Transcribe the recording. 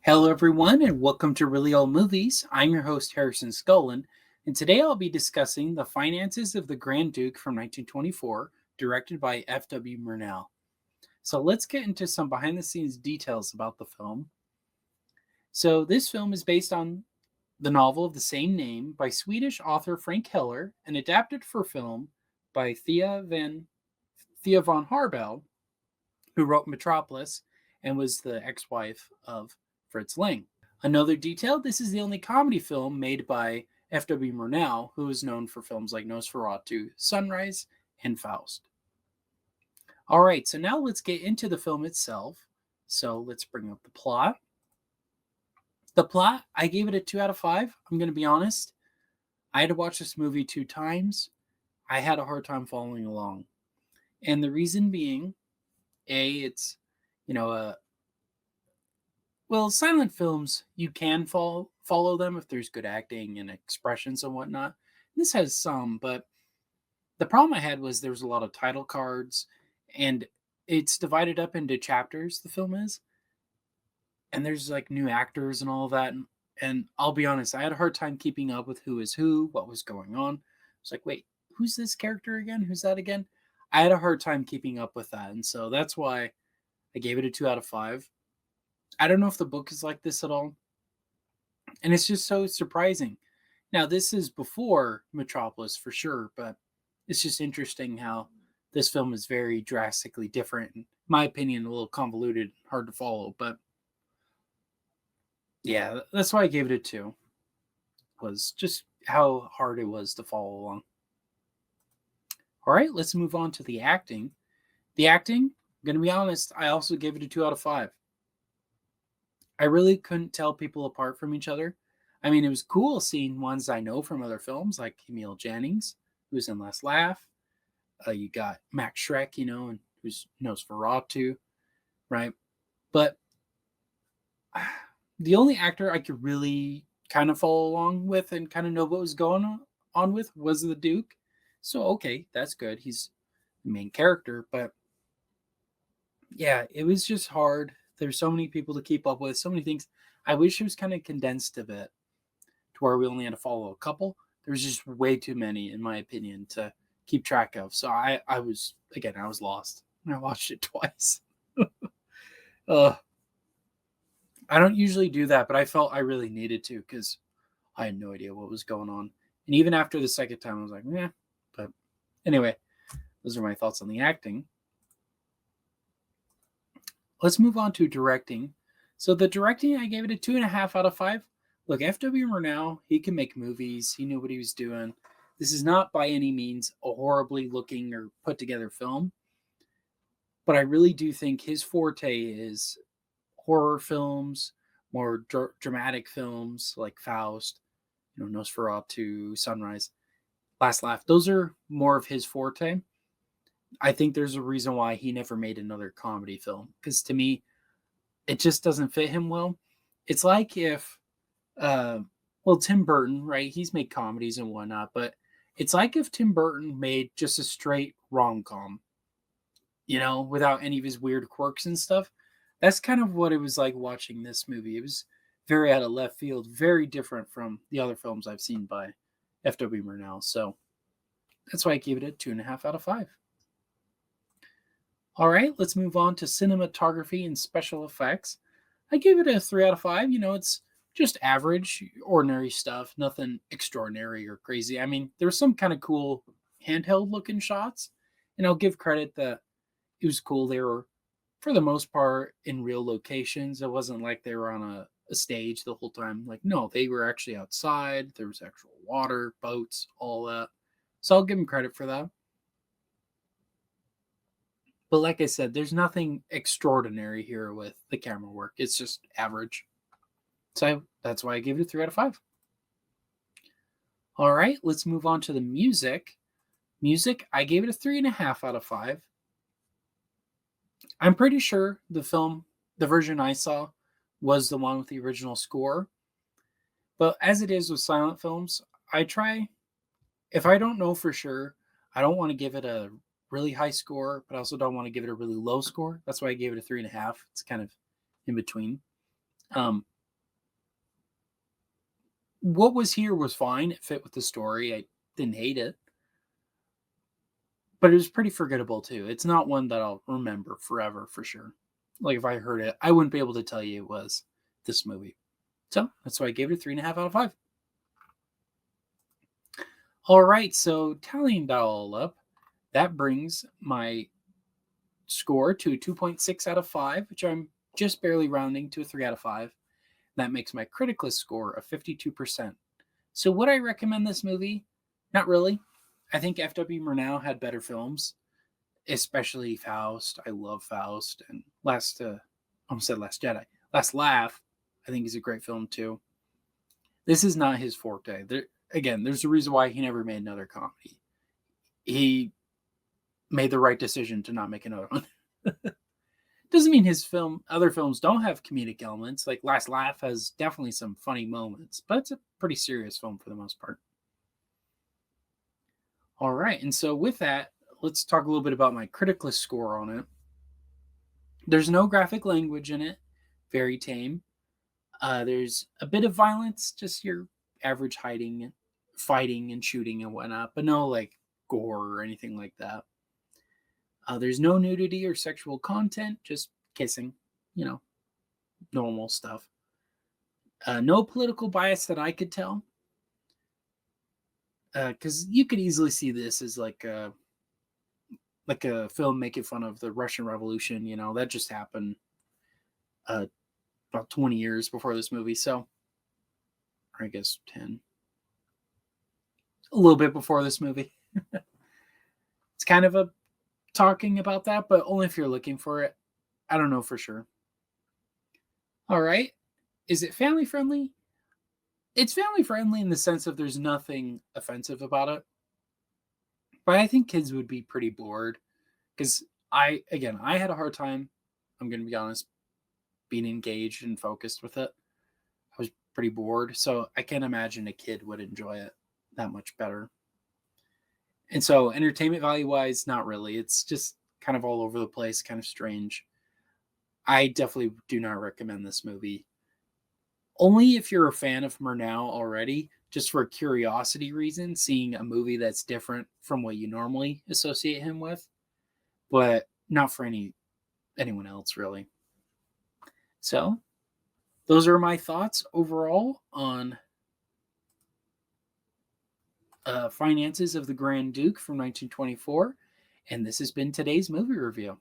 Hello, everyone, and welcome to Really Old Movies. I'm your host, Harrison Scullin, and today I'll be discussing The Finances of the Grand Duke from 1924, directed by F.W. Murnau. So let's get into some behind the scenes details about the film. So, this film is based on the novel of the same name by Swedish author Frank Heller and adapted for film by Thea von Harbou, who wrote Metropolis and was the ex wife of Fritz Lang. Another detail, this is the only comedy film made by F.W. Murnau, who is known for films like Nosferatu, Sunrise, and Faust. All right, so now let's get into the film itself. So let's bring up the plot. The plot, I gave it a 2 out of 5. I'm going to be honest. I had to watch this movie 2 times. I had a hard time following along. And the reason being, it's, you know, silent films, you can follow them if there's good acting and expressions and whatnot. This has some, but the problem I had was there was a lot of title cards, and it's divided up into chapters, the film is, and there's like new actors and all of that. And I'll be honest, I had a hard time keeping up with who is who, what was going on. It's like, wait, who's this character again? Who's that again? I had a hard time keeping up with that. And so that's why I gave it a 2 out of 5. I don't know if the book is like this at all. And it's just so surprising. Now, this is before Metropolis for sure, but it's just interesting how this film is very drastically different. In my opinion, a little convoluted, hard to follow. But yeah, that's why I gave it a 2, was just how hard it was to follow along. All right, let's move on to the acting. The acting, I'm going to be honest, I also gave it a 2 out of 5. I really couldn't tell people apart from each other. I mean, it was cool seeing ones I know from other films, like Emil Jannings, who's in Last Laugh. You got Max Schreck, and who's Nosferatu, right? But the only actor I could really kind of follow along with and kind of know what was going on with was the Duke. So, okay, that's good. He's the main character. But yeah, it was just hard. There's so many people to keep up with, so many things. I wish it was kind of condensed a bit to where we only had to follow a couple. There's just way too many, in my opinion, to keep track of. So I was lost. And I watched it twice. uh, I don't usually do that, but I felt I really needed to because I had no idea what was going on. And even after the second time, I was like, yeah. But anyway, those are my thoughts on the acting. Let's move on to directing. So the directing, I gave it a 2.5 out of 5. Look, F.W. Murnau, he can make movies. He knew what he was doing. This is not by any means a horribly looking or put together film. But I really do think his forte is horror films, more dramatic films like Faust, Nosferatu, Sunrise, Last Laugh. Those are more of his forte. I think there's a reason why he never made another comedy film, because to me, it just doesn't fit him well. It's like if, Tim Burton, right? He's made comedies and whatnot, but it's like if Tim Burton made just a straight rom com, without any of his weird quirks and stuff. That's kind of what it was like watching this movie. It was very out of left field, very different from the other films I've seen by F.W. Murnau. So that's why I gave it a 2.5 out of 5. All right, let's move on to cinematography and special effects. I gave it a 3 out of 5. It's just average, ordinary stuff, nothing extraordinary or crazy. I mean, there was some kind of cool handheld looking shots, and I'll give credit that it was cool. They were, for the most part, in real locations. It wasn't like they were on a stage the whole time. Like, no, they were actually outside. There was actual water, boats, all that. So I'll give them credit for that. But like I said, there's nothing extraordinary here with the camera work. It's just average. So that's why I gave it a 3 out of 5. All right, let's move on to the music. Music, I gave it a 3.5 out of 5. I'm pretty sure the version I saw, was the one with the original score. But as it is with silent films, if I don't know for sure, I don't want to give it a really high score, but I also don't want to give it a really low score. That's why I gave it a 3.5. It's kind of in between. what was here was fine. It fit with the story. I didn't hate it, but it was pretty forgettable too. It's not one that I'll remember forever for sure. Like if I heard it, I wouldn't be able to tell you it was this movie. So that's why I gave it a 3.5 out of 5. All right, so tallying that all up, that brings my score to a 2.6 out of 5, which I'm just barely rounding to a 3 out of 5. That makes my critic list score of 52%. So would I recommend this movie? Not really. I think F.W. Murnau had better films, especially Faust. I love Faust. And almost said Last Jedi. Last Laugh, I think is a great film too. This is not his forte. There's a reason why he never made another comedy. He made the right decision to not make another one. Doesn't mean other films don't have comedic elements. Like Last Laugh has definitely some funny moments, but it's a pretty serious film for the most part. All right, and so with that, let's talk a little bit about my critic list score on it. There's no graphic language in it, very tame. There's a bit of violence, just your average fighting and shooting and whatnot, but no like gore or anything like that. There's no nudity or sexual content, just kissing, normal stuff. No political bias that I could tell, because you could easily see this as like a film making fun of the Russian Revolution. That just happened about 20 years before this movie, so or I guess 10, a little bit before this movie. It's kind of a talking about that, but only if you're looking for it. I don't know for sure. All right. Is it family friendly? It's family friendly in the sense of there's nothing offensive about it. But I think kids would be pretty bored because I had a hard time, I'm going to be honest, being engaged and focused with it. I was pretty bored. So I can't imagine a kid would enjoy it that much better. And so entertainment value wise, not really. It's just kind of all over the place, kind of strange. I definitely do not recommend this movie. Only if you're a fan of Murnau already, just for a curiosity reason, seeing a movie that's different from what you normally associate him with, but not for anyone else really. So, those are my thoughts overall on Finances of the Grand Duke from 1924, and this has been today's movie review.